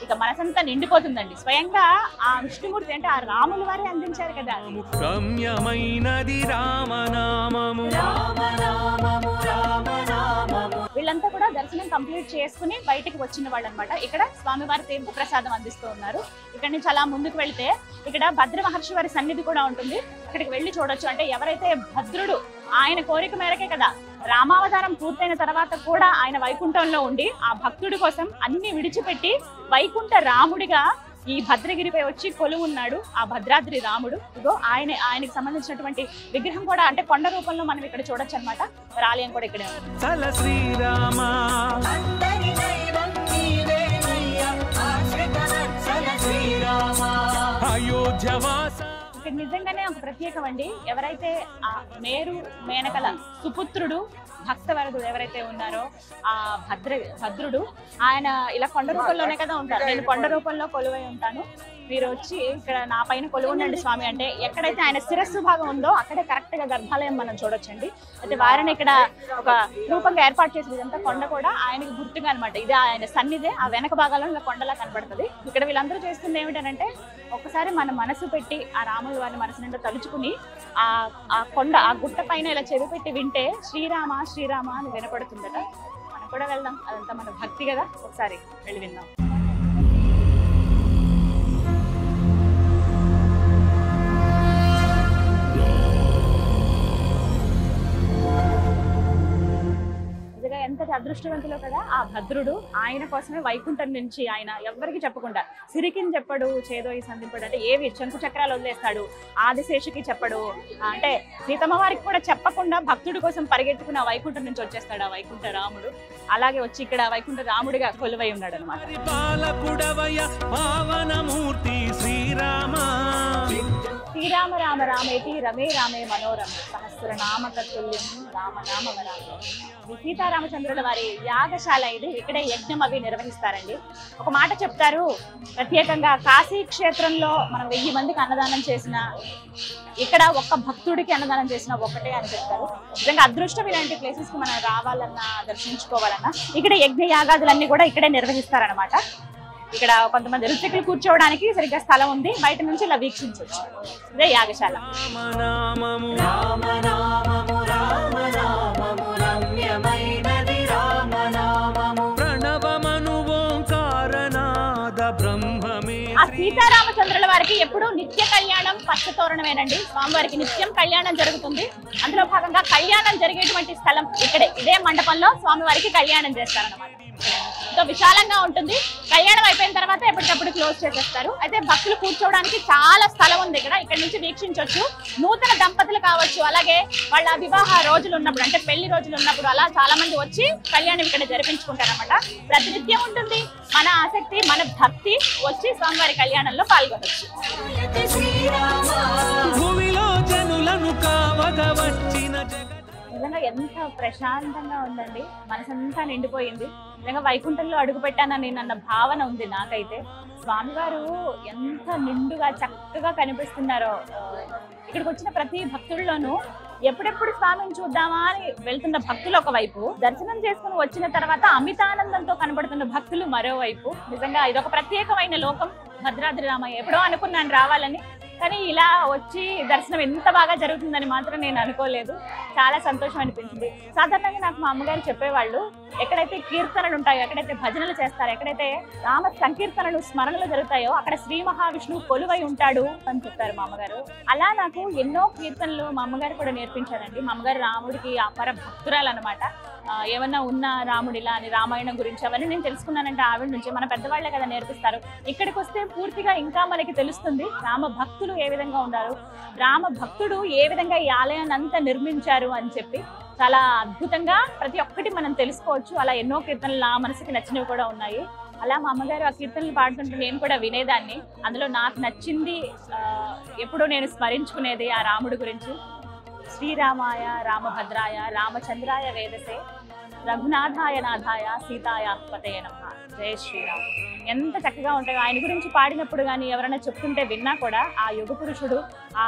ఇక మనసంతా నిండిపోతుందండి. స్వయంగా ఆ విష్ణుమూర్తి అంటే ఆ రాముల వారే అందించారు కదా. రమ్యమైనది రామనామము రామనామము రామనామము. వీళ్ళంతా కూడా దర్శనం కంప్లీట్ చేసుకుని బయటికి వచ్చిన వాళ్ళు అనమాట. ఇక్కడ స్వామివారి తీర్థ ప్రసాదం అందిస్తూ ఉన్నారు. ఇక్కడ నుంచి అలా ముందుకు వెళ్తే ఇక్కడ భద్ర మహర్షి వారి సన్నిధి కూడా ఉంటుంది. అక్కడికి వెళ్ళి చూడొచ్చు. అంటే ఎవరైతే భద్రుడు ఆయన కోరిక మేరకే కదా రామావతారం పూర్తయిన తర్వాత కూడా ఆయన వైకుంఠంలో ఉండి ఆ భక్తుడి కోసం అన్ని విడిచిపెట్టి వైకుంఠ రాముడిగా ఈ భద్రగిరిపై వచ్చి కొలువు ఉన్నాడు ఆ భద్రాద్రి రాముడు. ఇదో ఆయనకి సంబంధించినటువంటి విగ్రహం కూడా అంటే కొండ రూపంలో మనం ఇక్కడ చూడొచ్చు అనమాట. ఆలయం కూడా ఇక్కడే ఉంది. ఇక్కడ నిజంగానే ఒక ప్రత్యేకం అండి. ఎవరైతే ఆ మేరు మేనకల సుపుత్రుడు భక్తవరదుడు ఎవరైతే ఉన్నారో ఆ భద్రుడు ఆయన ఇలా కొండ రూపంలోనే కదా ఉంటారు. నేను కొండ రూపంలో కొలువై ఉంటాను, మీరు వచ్చి ఇక్కడ నా పైన కొలువు ఉండండి స్వామి అంటే ఎక్కడైతే ఆయన శిరస్సు భాగం ఉందో అక్కడే కరెక్ట్ గా గర్భాలయం మనం చూడొచ్చండి. అయితే వారిని ఇక్కడ ఒక రూపంగా ఏర్పాటు చేసిన ఇదంతా కొండ కూడా ఆయనకి గుర్తుగా అనమాట. ఇది ఆయన సన్నిధే. ఆ వెనక భాగాల్లో ఇలా కొండలా కనబడుతుంది. ఇక్కడ వీళ్ళందరూ చేస్తుంది ఏమిటంటే ఒకసారి మన మనసు పెట్టి ఆ రాముల వారిని మనసు నిండా తలుచుకుని ఆ కొండ ఆ గుట్ట పైన ఇలా చెవి పెట్టి వింటే శ్రీరామ శ్రీరామ అని వినపడుతుందట. మనం కూడా వెళ్దాం, అదంతా మన భక్తి కదా, ఒకసారి వెళ్ళి విందాం. అదృష్టవంతులు కదా ఆ భద్రుడు. ఆయన కోసమే వైకుంఠం నుంచి ఆయన ఎవ్వరికి చెప్పకుండా సిరికిని చెప్పడు, చేదోయి సంధింపడు, అంటే ఏవి శంకు చక్రాలు వదిలేస్తాడు, ఆదిశేషుకి చెప్పడు, అంటే సీతమ్మ వారికి కూడా చెప్పకుండా భక్తుడి కోసం పరిగెత్తుకున్న వైకుంఠం నుంచి వచ్చేస్తాడు ఆ వైకుంఠ రాముడు. అలాగే వచ్చి ఇక్కడ వైకుంఠ రాముడిగా కొలువై ఉన్నాడు అనమాట. శ్రీరామ రామ రామేతి రమే రామే మనోరమ సహస్రనామ తత్తుల్యం రామ నామ వరామ. సీతారామచంద్రుల వారి యాగశాల ఇది. ఇక్కడే యజ్ఞం అవి నిర్వహిస్తారండి. ఒక మాట చెప్తారు, ప్రత్యేకంగా కాశీ క్షేత్రంలో మనం 1000 మందికి అన్నదానం చేసిన, ఇక్కడ ఒక్క భక్తుడికి అన్నదానం చేసిన ఒకటే అని చెప్తారు. నిజంగా అదృష్టం ఇలాంటి ప్లేసెస్ కి మనం రావాలన్నా దర్శించుకోవాలన్నా ఇక్కడ యజ్ఞ యాగాదులన్నీ కూడా ఇక్కడే నిర్వహిస్తారనమాట. ఇక్కడ కొంతమంది ఋత్వికులు కూర్చోవడానికి సరిగ్గా స్థలం ఉంది, బయట నుంచి ఇలా వీక్షించవచ్చు. ఇదే యాగశాల. ఆ సీతారామచంద్రుల వారికి ఎప్పుడు నిత్య కళ్యాణం పచ్చతోరణమేనండి. స్వామివారికి నిత్యం కళ్యాణం జరుగుతుంది. అందులో భాగంగా కళ్యాణం జరిగేటువంటి స్థలం ఇక్కడే, ఇదే మండపంలో స్వామివారికి కళ్యాణం చేస్తారన్నమాట. ఎంతో విశాలంగా ఉంటుంది. కళ్యాణం అయిపోయిన తర్వాత ఎప్పటికప్పుడు క్లోజ్ చేసేస్తారు. అయితే భక్తులు కూర్చోవడానికి చాలా స్థలం ఉంది ఇక్కడ నుంచి వీక్షించవచ్చు. నూతన దంపతులు కావచ్చు, అలాగే వాళ్ళ వివాహ రోజులు ఉన్నప్పుడు, అంటే పెళ్లి రోజులు ఉన్నప్పుడు అలా చాలా మంది వచ్చి కళ్యాణం ఇక్కడ జరిపించుకుంటారన్నమాట. ప్రతినిత్యం ఉంటుంది. మన ఆసక్తి, మన భక్తి వచ్చి స్వామివారి కళ్యాణంలో పాల్గొనవచ్చు. నిజంగా ఎంత ప్రశాంతంగా ఉందండి, మనసంతా నిండిపోయింది. నిజంగా వైకుంఠంలో అడుగు పెట్టానని నన్న భావన ఉంది నాకైతే. స్వామివారు ఎంత నిండుగా చక్కగా కనిపిస్తున్నారో. ఇక్కడికి వచ్చిన ప్రతి భక్తుల్లోనూ ఎప్పుడెప్పుడు స్వామిని చూద్దామా అని వెళ్తున్న భక్తులు ఒకవైపు, దర్శనం చేసుకుని వచ్చిన తర్వాత అమితానందంతో కనబడుతున్న భక్తులు మరోవైపు. నిజంగా ఇదొక ప్రత్యేకమైన లోకం భద్రాద్రి రామయ్య. ఎప్పుడో అనుకున్నాను రావాలని, కానీ ఇలా వచ్చి దర్శనం ఎంత బాగా జరుగుతుందని మాత్రం నేను అనుకోలేదు. చాలా సంతోషం అనిపించింది. సాధారణంగా నాకు మా అమ్మగారు చెప్పేవాళ్ళు, ఎక్కడైతే కీర్తనలు ఉంటాయో, ఎక్కడైతే భజనలు చేస్తారో, ఎక్కడైతే రామ సంకీర్తనలు స్మరణలు జరుగుతాయో అక్కడ శ్రీ మహావిష్ణువు కొలువై ఉంటాడు అని చెప్పారు మా అమ్మగారు. అలా నాకు ఎన్నో కీర్తనలు మా అమ్మగారు కూడా నేర్పించారండి. మా అమ్మగారు రాముడికి అపర భక్తురాలు అనమాట. ఏమన్నా ఉన్న రాముడిలా అని రామాయణం గురించి అవన్నీ నేను తెలుసుకున్నానంటే ఆవిడ నుంచి. మన పెద్దవాళ్లే కదా నేర్పిస్తారు. ఇక్కడికి వస్తే పూర్తిగా ఇంకా మనకి తెలుస్తుంది రామ భక్తులు ఏ విధంగా ఉన్నారు, రామ భక్తుడు ఏ విధంగా ఈ ఆలయాన్ని అంతా నిర్మించారు అని చెప్పి చాలా అద్భుతంగా ప్రతి ఒక్కటి మనం తెలుసుకోవచ్చు. అలా ఎన్నో కీర్తనలు నా మనసుకి నచ్చినవి కూడా ఉన్నాయి. అలా మా అమ్మగారు ఆ కీర్తనలు పాడుతుంటే నేను కూడా వినేదాన్ని. అందులో నాకు నచ్చింది ఎప్పుడూ నేను స్మరించుకునేది ఆ రాముడి గురించి. శ్రీరామాయ రామభద్రాయ రామచంద్రాయ వేదసే రఘునాథాయ నాథాయ సీతాయ పతయ నమః. జయ శ్రీరామ్. ఎంత చక్కగా ఉంటాయో ఆయన గురించి పాడినప్పుడు కానీ ఎవరైనా చెప్తుంటే విన్నా కూడా ఆ యుగ పురుషుడు, ఆ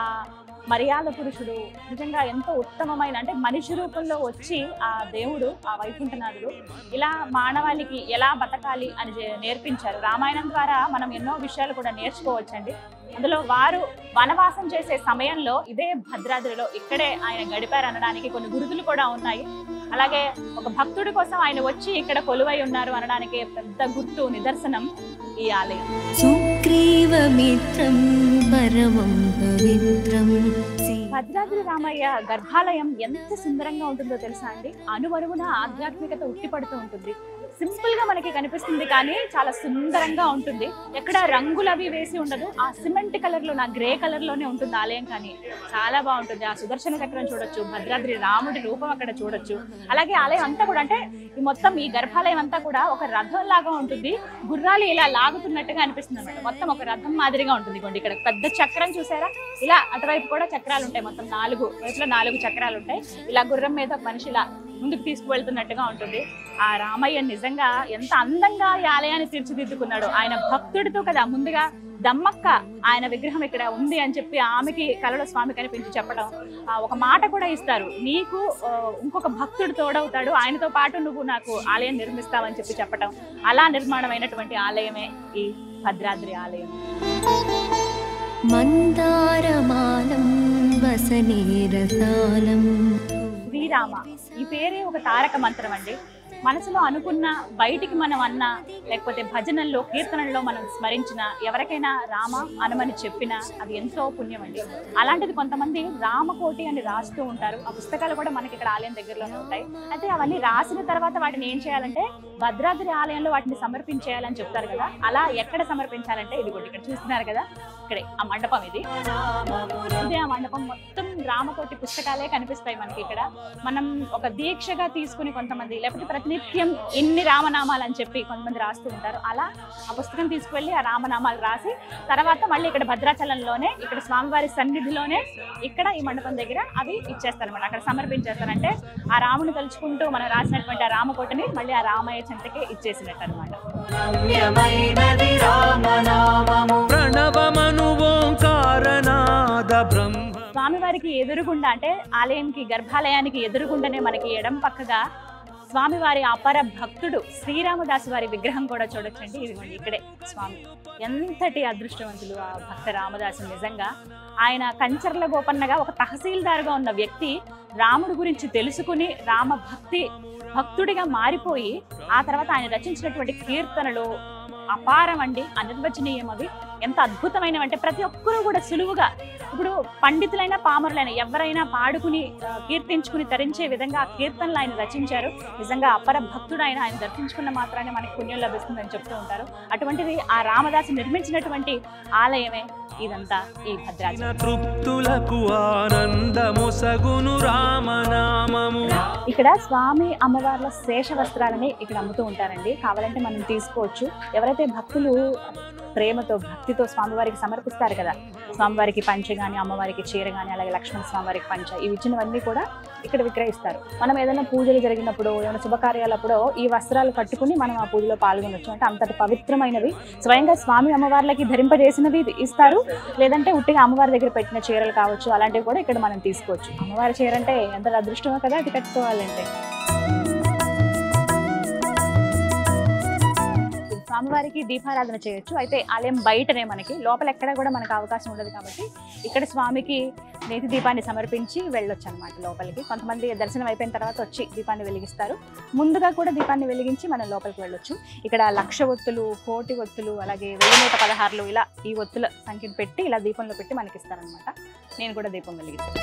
మర్యాద పురుషుడు నిజంగా ఎంతో ఉత్తమమైన, అంటే మనిషి రూపంలో వచ్చి ఆ దేవుడు, ఆ వైకుంఠనాథుడు ఇలా మానవాళికి ఎలా బతకాలి అని నేర్పించారు. రామాయణం ద్వారా మనం ఎన్నో విషయాలు కూడా నేర్చుకోవచ్చండి. అందులో వారు వనవాసం చేసే సమయంలో ఇదే భద్రాద్రిలో ఇక్కడే ఆయన గడిపారు అనడానికి కొన్ని గురుతులు కూడా ఉన్నాయి. అలాగే ఒక భక్తుడి కోసం ఆయన వచ్చి ఇక్కడ కొలువై ఉన్నారు అనడానికి పెద్ద గుర్తు, నిదర్శనం ఈ ఆలయం. సుగ్రీవమిత్రం పరమం పవిత్రం. భద్రాద్రి రామయ్య గర్భాలయం ఎంత సుందరంగా ఉంటుందో తెలుసా అండి. అణువణువున ఆధ్యాత్మికత ఉట్టిపడుతూ ఉంటుంది. సింపుల్ గా మనకి కనిపిస్తుంది కానీ చాలా సుందరంగా ఉంటుంది. ఎక్కడ రంగులు అవి వేసి ఉండదు. ఆ సిమెంట్ కలర్ లో, నా గ్రే కలర్ లోనే ఉంటుంది ఆలయం. కానీ చాలా బాగుంటుంది. ఆ సుదర్శన చక్రం చూడొచ్చు, భద్రాద్రి రాముడి రూపం అక్కడ చూడొచ్చు. అలాగే ఆలయం అంతా కూడా, అంటే ఈ మొత్తం ఈ గర్భాలయం అంతా కూడా ఒక రథం లాగా ఉంటుంది. గుర్రాలు ఇలా లాగుతున్నట్టుగా అనిపిస్తుంది అన్నమాట. మొత్తం ఒక రథం మాదిరిగా ఉంటుంది. ఇక్కడ పెద్ద చక్రం చూసారా, ఇలా అటువైపు కూడా చక్రాలు ఉంటాయి. మొత్తం 4 వైపులో 4 చక్రాలు ఉంటాయి. ఇలా గుర్రం మీద ఒక మనిషి ఇలా ముందుకు తీసుకువెళ్తున్నట్టుగా ఉంటుంది. ఆ రామయ్య నిజంగా ఎంత అందంగా ఈ ఆలయాన్ని తీర్చిదిద్దుకున్నాడు. ఆయన భక్తుడితో కదా, ముందుగా దమ్మక్క ఆయన విగ్రహం ఇక్కడ ఉంది అని చెప్పి ఆమెకి కలలో స్వామి కనిపించి చెప్పడం, ఒక మాట కూడా ఇస్తారు, నీకు ఇంకొక భక్తుడు తోడవుతాడు, ఆయనతో పాటు నువ్వు నాకు ఆలయం నిర్మిస్తావని చెప్పి చెప్పడం. అలా నిర్మాణమైనటువంటి ఆలయమే ఈ భద్రాద్రి ఆలయం. మందారమాలం వసనేరసాలం. శ్రీరామ ఈ పేరే ఒక తారక మంత్రం అండి. మనసులో అనుకున్న బయటికి మనం అన్నా, లేకపోతే భజనల్లో కీర్తనల్లో మనం స్మరించిన, ఎవరికైనా రామ అనమని చెప్పినా అది ఎంతో పుణ్యం అండి. అలాంటిది కొంతమంది రామకోటి అని రాస్తూ ఉంటారు. ఆ పుస్తకాలు కూడా మనకి ఇక్కడ ఆలయం దగ్గరలోనే ఉంటాయి. అయితే అవన్నీ రాసిన తర్వాత వాటిని ఏం చేయాలంటే భద్రాద్రి ఆలయంలో వాటిని సమర్పించేయాలని చెప్తారు కదా. అలా ఎక్కడ సమర్పించాలంటే ఇది కూడా ఇక్కడ చూస్తున్నారు కదా, ఇక్కడే ఆ మండపం ఇదే ఆ మండపం. మొత్తం రామకోటి పుస్తకాలే కనిపిస్తాయి మనకి ఇక్కడ. మనం ఒక దీక్షగా తీసుకుని కొంతమంది, లేకపోతే ప్రతినిత్యం ఇన్ని రామనామాలు అని చెప్పి కొంతమంది రాస్తూ ఉంటారు. అలా ఆ పుస్తకం తీసుకువెళ్ళి ఆ రామనామాలు రాసి తర్వాత మళ్ళీ ఇక్కడ భద్రాచలంలోనే ఇక్కడ స్వామివారి సన్నిధిలోనే ఇక్కడ ఈ మండపం దగ్గర అవి ఇచ్చేస్తారనమాట. అక్కడ సమర్పించేస్తారంటే ఆ రాముని తలుచుకుంటూ మనం రాసినటువంటి ఆ రామకోటని మళ్ళీ ఆ రామయ్య చెంతకే ఇచ్చేసినట్టు అనమాట. స్వామివారికి ఎదురుగుండా అంటే ఆలయంకి గర్భాలయానికి ఎదురుగుండానే మనకి ఎడం పక్కగా స్వామివారి అపర భక్తుడు శ్రీరామదాసు వారి విగ్రహం కూడా చూడొచ్చండి. ఇదిగోండి ఇక్కడే స్వామి. ఎంతటి అదృష్టవంతులు ఆ భక్త రామదాసు. నిజంగా ఆయన కంచర్ల గోపన్నగా ఒక తహసీల్దారుగా ఉన్న వ్యక్తి రాముడి గురించి తెలుసుకుని రామ భక్తుడిగా మారిపోయి ఆ తర్వాత ఆయన రచించినటువంటి కీర్తనలు అపారం అండి, అనిర్వచనీయం. అవి ఎంత అద్భుతమైనవంటే ప్రతి ఒక్కరూ కూడా సులువుగా, ఇప్పుడు పండితులైనా పామరులైనా ఎవరైనా పాడుకుని కీర్తించుకుని తరించే విధంగా ఆ కీర్తనలు ఆయన రచించారు. నిజంగా అపర భక్తుడు ఆయన దర్శించుకున్న మాత్రాన్ని మనకి పుణ్యం లభిస్తుందని చెప్తూ ఉంటారు. అటువంటిది ఆ రామదాసు నిర్మించినటువంటి ఆలయమే ఇదంతా ఈ భద్రాచలం. ఇక్కడ స్వామి అమ్మవార్ల శేష వస్త్రాలని ఇక్కడ అమ్ముతూ ఉంటారండి. కావాలంటే మనం తీసుకోవచ్చు. ఎవరైతే భక్తులు ప్రేమతో భక్తితో స్వామివారికి సమర్పిస్తారు కదా, స్వామివారికి పంచ కానీ అమ్మవారికి చీర కానీ అలాగే లక్ష్మణ స్వామివారికి పంచ, ఇవి ఇచ్చినవన్నీ కూడా ఇక్కడ విక్రయిస్తారు. మనం ఏదైనా పూజలు జరిగినప్పుడు ఏమైనా శుభకార్యాలప్పుడు ఈ వస్త్రాలు కట్టుకుని మనం ఆ పూజలో పాల్గొనొచ్చు. అంటే అంతటి పవిత్రమైనవి, స్వయంగా స్వామి అమ్మవార్లకి ధరింపజేసినవి ఇస్తారు. లేదంటే ఉట్టిగా అమ్మవారి దగ్గర పెట్టిన చీరలు కావచ్చు, అలాంటివి కూడా ఇక్కడ మనం తీసుకోవచ్చు. అమ్మవారి చీర అంటే ఎంత అదృష్టమో కదా అది కట్టుకోవాలంటే. స్వామివారికి దీపారాధన చేయొచ్చు. అయితే ఆలయం బయటనే, మనకి లోపల ఎక్కడ కూడా మనకు అవకాశం ఉండదు కాబట్టి ఇక్కడ స్వామికి నేతి దీపాన్ని సమర్పించి వెళ్ళొచ్చు అనమాట లోపలికి. కొంతమంది దర్శనం అయిపోయిన తర్వాత వచ్చి దీపాన్ని వెలిగిస్తారు. ముందుగా కూడా దీపాన్ని వెలిగించి మనం లోపలికి వెళ్ళొచ్చు. ఇక్కడ 1,00,000 ఒత్తులు, 1,00,000 ఒత్తులు, అలాగే 1116 ఇలా ఈ ఒత్తుల సంఖ్యను పెట్టి ఇలా దీపంలో పెట్టి మనకి ఇస్తారనమాట. నేను కూడా దీపం వెలిగిస్తాను.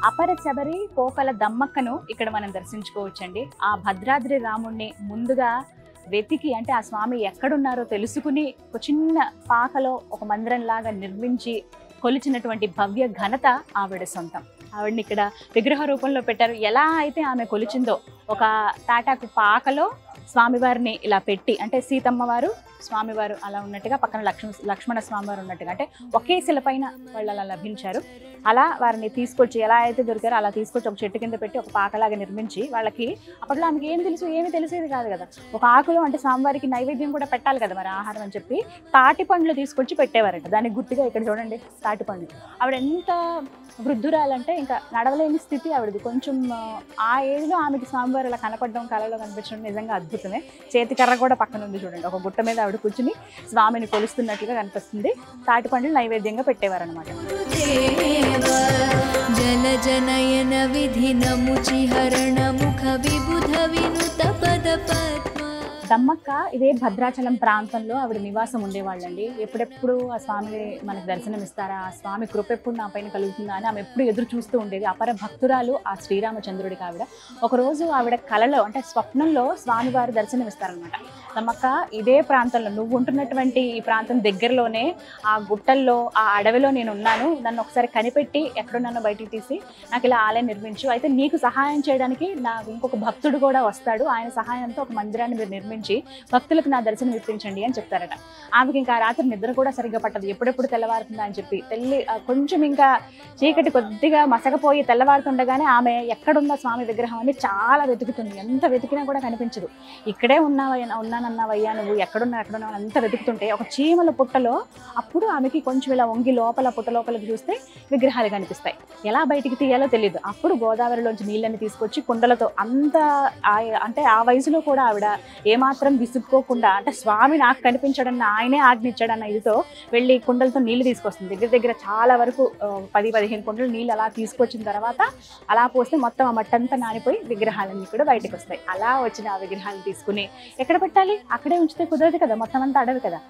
అపర శబరి కోకల దమ్మక్కను ఇక్కడ మనం దర్శించుకోవచ్చండి. ఆ భద్రాద్రి రాముణ్ణి ముందుగా వెతికి, అంటే ఆ స్వామి ఎక్కడున్నారో తెలుసుకుని ఒక చిన్న పాకలో ఒక మందిరం లాగా నిర్మించి కొలిచినటువంటి భవ్య ఘనత ఆవిడ సొంతం. ఆవిడని ఇక్కడ విగ్రహ రూపంలో పెట్టారు. ఎలా అయితే ఆమె కొలిచిందో ఒక తాటాకు పాకలో స్వామివారిని ఇలా పెట్టి, అంటే సీతమ్మ వారు స్వామివారు అలా ఉన్నట్టుగా, పక్కన లక్ష్మణ స్వామివారు ఉన్నట్టుగా, అంటే ఒకే శిలపైన వాళ్ళు అలా లభించారు. అలా వారిని తీసుకొచ్చి ఎలా అయితే దొరికారో అలా తీసుకొచ్చి ఒక చెట్టు కింద పెట్టి ఒక పాకలాగా నిర్మించి, వాళ్ళకి అప్పట్లో ఆమెకి ఏమి తెలిసేది కాదు కదా, ఒక ఆకులో అంటే స్వామివారికి నైవేద్యం కూడా పెట్టాలి కదా మరి ఆహారం అని చెప్పి తాటి పండ్లు తీసుకొచ్చి పెట్టేవారంట. దానికి గుర్తుగా ఇక్కడ చూడండి తాటి పండ్లు. ఆవిడ ఎంత వృద్ధురాలంటే ఇంకా నడవలేని స్థితి ఆవిడది. కొంచెం ఆ ఏజ్లో ఆమెకి స్వామివారు అలా కనపడడం, కళలో కనిపించడం నిజంగా అద్భుతమే. చేతి కర్ర కూడా పక్కన ఉంది చూడండి. ఒక గుట్ట మీద ఆవిడ కూర్చుని స్వామిని కొలుస్తున్నట్లుగా కనిపిస్తుంది. తాటి పండ్లు నైవేద్యంగా పెట్టేవారు అనమాట. జలజనయన విధినముచిహరణ ముఖ విబుధ వినుత పద పద్మ. దమ్మక్క ఇదే భద్రాచలం ప్రాంతంలో ఆవిడ నివాసం ఉండేవాళ్ళండి. ఎప్పుడెప్పుడు ఆ స్వామి మనకు దర్శనం ఇస్తారా, ఆ స్వామి కృప ఎప్పుడు నా పైన కలుగుతుందా అని ఆమె ఎప్పుడు ఎదురు చూస్తూ ఉండేది. అపర భక్తురాలు ఆ శ్రీరామచంద్రుడికి ఆవిడ. ఒకరోజు ఆవిడ కలలో అంటే స్వప్నంలో స్వామివారు దర్శనం ఇస్తారనమాట. దమ్మక్క ఇదే ప్రాంతంలో నువ్వు ఉంటున్నటువంటి ఈ ప్రాంతం దగ్గరలోనే ఆ గుట్టల్లో ఆ అడవిలో నేను ఉన్నాను, నన్ను ఒకసారి కనిపెట్టి ఎక్కడున్నానో బయటికి తీసి నాకు ఇలా ఆలయం నిర్మించు, అయితే నీకు సహాయం చేయడానికి నాకు ఇంకొక భక్తుడు కూడా వస్తాడు, ఆయన సహాయంతో ఒక మందిరాన్ని మీరు నిర్మించు నుంచి భక్తులకు నా దర్శనం ఇప్పించండి అని చెప్తారట. ఆమెకి ఇంకా రాత్రి నిద్ర కూడా సరిగ్గా పట్టదు, ఎప్పుడెప్పుడు తెల్లవారుతుందా అని చెప్పి. కొంచెం ఇంకా చీకటి కొద్దిగా మసకపోయి తెల్లవారుతుండగానే ఆమె ఎక్కడుందా స్వామి విగ్రహం అని చాలా వెతుకుతుంది. ఎంత వెతికినా కూడా కనిపించదు. ఇక్కడే ఉన్నానన్నావయ్యా నువ్వు, ఎక్కడున్నావు అంత వెతుకుతుంటే ఒక చీమల పుట్టలో అప్పుడు ఆమెకి కొంచెం ఇలా వంగి పుట్ట లోపలికి చూస్తే విగ్రహాలు కనిపిస్తాయి. ఎలా బయటికి తీయాలో తెలియదు. అప్పుడు గోదావరిలోంచి నీళ్ళని తీసుకొచ్చి కుండలతో అంటే ఆ వయసులో కూడా ఆవిడ ఏమాత్రం విసుక్కోకుండా, అంటే స్వామి నాకు కనిపించడన్న ఆయనే ఆజ్ఞించాడన్న ఇదితో వెళ్ళి కుండలతో నీళ్లు తీసుకొస్తుంది. దగ్గర చాలా వరకు 10-15 కుండలు నీళ్ళు అలా తీసుకొచ్చిన తర్వాత అలా పోస్తే మొత్తం ఆ మట్టంతా నానిపోయి విగ్రహాలన్నీ కూడా బయటకు వస్తాయి. అలా వచ్చిన ఆ విగ్రహాలను తీసుకుని ఎక్కడ పెట్టాలి, అక్కడే ఉంచితే కుదరదు కదా, మొత్తం అంతా అడవి కదా.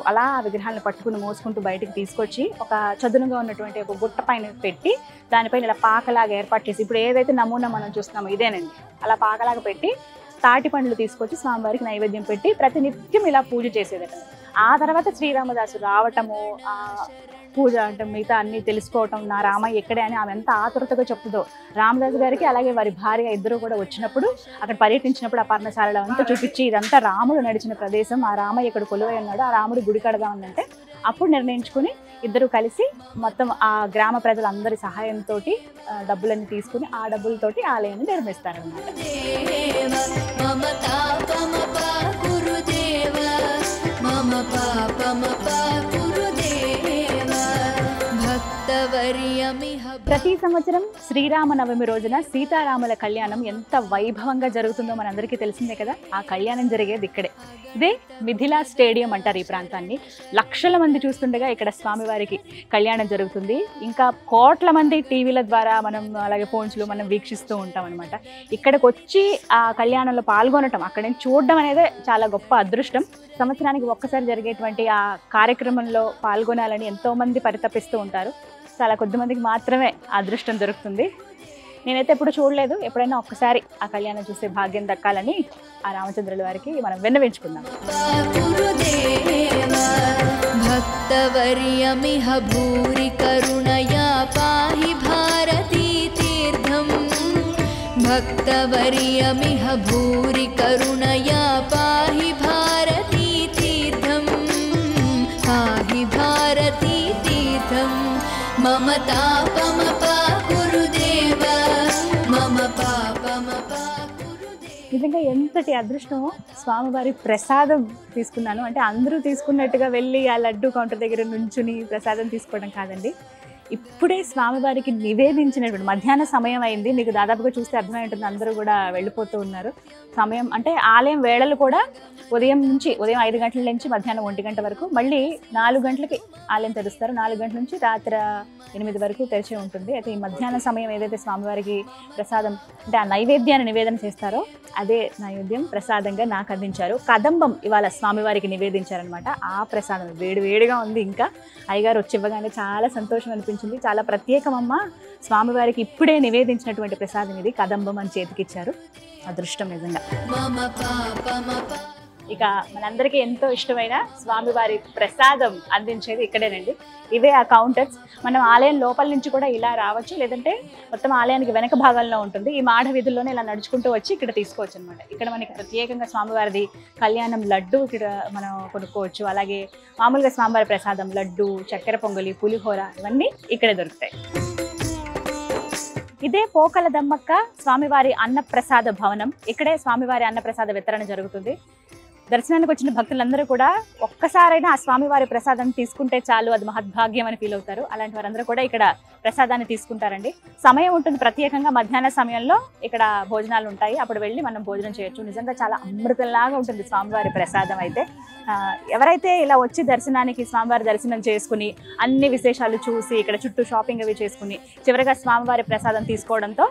అలా ఆ విగ్రహాలను పట్టుకుని మోసుకుంటూ బయటకు తీసుకొచ్చి ఒక చదునుగా ఉన్నటువంటి ఒక గుట్ట పైన పెట్టి దానిపైన ఇలా పాకలాగా ఏర్పాటు చేసి, ఇప్పుడు ఏదైతే నమూనా మనం చూస్తున్నామో ఇదేనండి, అలా పాకలాగా పెట్టి తాటి పండ్లు తీసుకొచ్చి స్వామివారికి నైవేద్యం పెట్టి ప్రతినిత్యం ఇలా పూజ చేసేదట. ఆ తర్వాత శ్రీరామదాసు రావటము, ఆ పూజ అంటే మిగతా అన్ని తెలుసుకోవటం, నా రామయ్య ఎక్కడే అని ఆమె ఎంత ఆతురతగా చెప్తుందో. రామదాసు గారికి అలాగే వారి భార్య ఇద్దరు కూడా వచ్చినప్పుడు అక్కడ పర్యటించినప్పుడు ఆ పర్ణశాలలో అంతా చూపించి ఇదంతా రాముడు నడిచిన ప్రదేశం, ఆ రామయ్య ఇక్కడ కొలువై ఉన్నాడు, ఆ రాముడు గుడి కడదామనంటే అప్పుడు నిర్ణయించుకుని ఇద్దరు కలిసి మొత్తం ఆ గ్రామ ప్రజలందరి సహాయంతో డబ్బులన్నీ తీసుకుని ఆ డబ్బులతోటి ఆలయాన్ని నిర్మిస్తారన్నమాట. ప్రతి సంవత్సరం శ్రీరామనవమి రోజున సీతారాముల కళ్యాణం ఎంత వైభవంగా జరుగుతుందో మనందరికీ తెలిసిందే కదా. ఆ కళ్యాణం జరిగేది ఇక్కడే. ఇదే మిథిలా స్టేడియం అంటారు ఈ ప్రాంతాన్ని. లక్షల మంది చూస్తుండగా ఇక్కడ స్వామివారికి కళ్యాణం జరుగుతుంది. ఇంకా కోట్ల మంది టీవీల ద్వారా మనం అలాగే ఫోన్స్లో మనం వీక్షిస్తూ ఉంటాం అనమాట. ఇక్కడికి వచ్చి ఆ కళ్యాణంలో పాల్గొనటం, అక్కడ నుంచి చూడడం అనేది చాలా గొప్ప అదృష్టం. సంవత్సరానికి ఒక్కసారి జరిగేటువంటి ఆ కార్యక్రమంలో పాల్గొనాలని ఎంతోమంది పరితపిస్తూ ఉంటారు. చాలా కొద్ది మందికి మాత్రమే అదృష్టం దొరుకుతుంది. నేనైతే ఎప్పుడు చూడలేదు. ఎప్పుడైనా ఒక్కసారి ఆ కళ్యాణం చూసే భాగ్యం దక్కాలని ఆ రామచంద్రుల వారికి మనం విన్నవించుకుందాం. భక్తవర్యమిహ భూరి కరుణయా పాహి భారతీ తీర్థం. భక్తవర్యమిహ భూరి కరుణయా పాహి భారతీ తీర్థం. పాహి భారతీ తీర్థం. మమ తాపమపా గురుదేవ మమ పాపమపా గురుదేవ. నిజంగా ఎంతటి అదృష్టమో. స్వామివారి ప్రసాదం తీసుకున్నాను అంటే అందరూ తీసుకున్నట్టుగా వెళ్ళి ఆ లడ్డు కౌంటర్ దగ్గర నుంచుని ప్రసాదం తీసుకోవడం కాదండి. ఇప్పుడే స్వామివారికి నివేదించినటువంటి మధ్యాహ్న సమయం అయింది. మీకు దాదాపుగా చూస్తే అర్థమై ఉంటుంది, అందరూ కూడా వెళ్ళిపోతూ ఉన్నారు. సమయం అంటే ఆలయం వేళలు కూడా ఉదయం 5 గంటల నుంచి మధ్యాహ్నం 1 గంట వరకు, మళ్ళీ 4 గంటలకి ఆలయం తెరుస్తారు. 4 గంటల నుంచి రాత్రి 8 వరకు తెరిచి ఉంటుంది. అయితే ఈ మధ్యాహ్న సమయం ఏదైతే స్వామివారికి ప్రసాదం అంటే ఆ నైవేద్యాన్ని నివేదన చేస్తారో అదే నైవేద్యం ప్రసాదంగా నాకు అందించారు. కదంబం ఇవాళ స్వామివారికి నివేదించారనమాట. ఆ ప్రసాదం వేడివేడిగా ఉంది. ఇంకా అయ్యగారు వచ్చి ఇవ్వగానే చాలా సంతోషం అనిపించింది. చాలా ప్రత్యేకమమ్మ, స్వామివారికి ఇప్పుడే నివేదించినటువంటి ప్రసాదం ఇది, కదంబం అని చేతికిచ్చారు. అదృష్టం నిజంగా. ఇక మనందరికీ ఎంతో ఇష్టమైన స్వామివారి ప్రసాదం అందించేది ఇక్కడేనండి. ఇవే ఆ కౌంటర్స్. మనం ఆలయం లోపల నుంచి కూడా ఇలా రావచ్చు, లేదంటే మొత్తం ఆలయానికి వెనక భాగంలో ఉంటుంది. ఈ మాఢ వీధుల్లోనే ఇలా నడుచుకుంటూ వచ్చి ఇక్కడ తీసుకోవచ్చు అనమాట. ఇక్కడ మనకి ప్రత్యేకంగా స్వామివారిది కళ్యాణం లడ్డు ఇక్కడ మనం కొనుక్కోవచ్చు. అలాగే మామూలుగా స్వామివారి ప్రసాదం లడ్డు, చక్కెర పొంగలి, పులిహోర ఇవన్నీ ఇక్కడే దొరుకుతాయి. ఇదే పోకల దమ్మక్క స్వామివారి అన్నప్రసాద భవనం. ఇక్కడే స్వామివారి అన్నప్రసాద వితరణ జరుగుతుంది. దర్శనానికి వచ్చిన భక్తులందరూ కూడా ఒక్కసారైనా ఆ స్వామివారి ప్రసాదం తీసుకుంటే చాలు, అది మహద్భాగ్యం అని ఫీల్ అవుతారు. అలాంటి వారందరూ కూడా ఇక్కడ ప్రసాదాన్ని తీసుకుంటారండి. సమయం ఉంటుంది ప్రత్యేకంగా, మధ్యాహ్న సమయంలో ఇక్కడ భోజనాలు ఉంటాయి. అప్పుడు వెళ్ళి మనం భోజనం చేయొచ్చు. నిజంగా చాలా అమృతంలాగా ఉంటుంది స్వామివారి ప్రసాదం అయితే. ఎవరైతే ఇలా వచ్చి దర్శనానికి స్వామివారి దర్శనం చేసుకుని అన్ని విశేషాలు చూసి ఇక్కడ చుట్టూ షాపింగ్ అవి చేసుకుని చివరిగా స్వామివారి ప్రసాదం తీసుకోవడంతో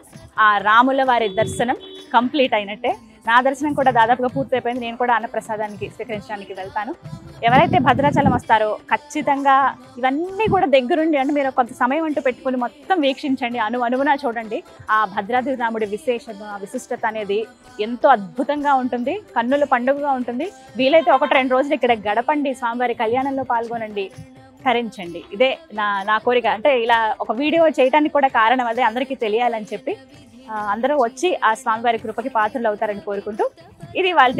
ఆ రాముల వారి దర్శనం కంప్లీట్ అయినట్టే. నా దర్శనం కూడా దాదాపుగా పూర్తయిపోయింది. నేను కూడా అన్నప్రసాదానికి స్వీకరించడానికి వెళ్తాను. ఎవరైతే భద్రాచలం వస్తారో ఖచ్చితంగా ఇవన్నీ కూడా దగ్గరుండి, అంటే మీరు కొంత సమయం అంటూ పెట్టుకుని మొత్తం వీక్షించండి, అణువునా చూడండి. ఆ భద్రాద్రి రాముడి విశిష్టత అనేది ఎంతో అద్భుతంగా ఉంటుంది, కన్నుల పండుగగా ఉంటుంది. వీలైతే 1-2 రోజులు ఇక్కడ గడపండి, స్వామివారి కళ్యాణంలో పాల్గొనండి, తరించండి. ఇదే నా కోరిక. అంటే ఇలా ఒక వీడియో చేయడానికి కూడా కారణం అదే, అందరికీ తెలియాలని చెప్పి. అందరూ వచ్చి ఆ స్వామివారి కృపకి పాత్రలు అవుతారని కోరుకుంటూ ఇది వాళ్ళ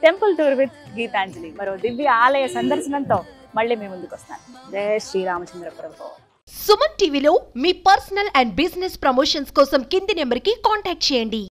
టెంపుల్ టూర్ విత్ గీతాంజలి మరో దివ్య ఆలయ సందర్శనంతో మళ్ళీ మీ ముందుకు వస్తాను. జయ శ్రీరామచంద్ర ప్రభు. సుమన్ టీవీలో మీ పర్సనల్ అండ్ బిజినెస్ ప్రమోషన్స్ కోసం కింది నెంబర్కి కాంటాక్ట్ చేయండి.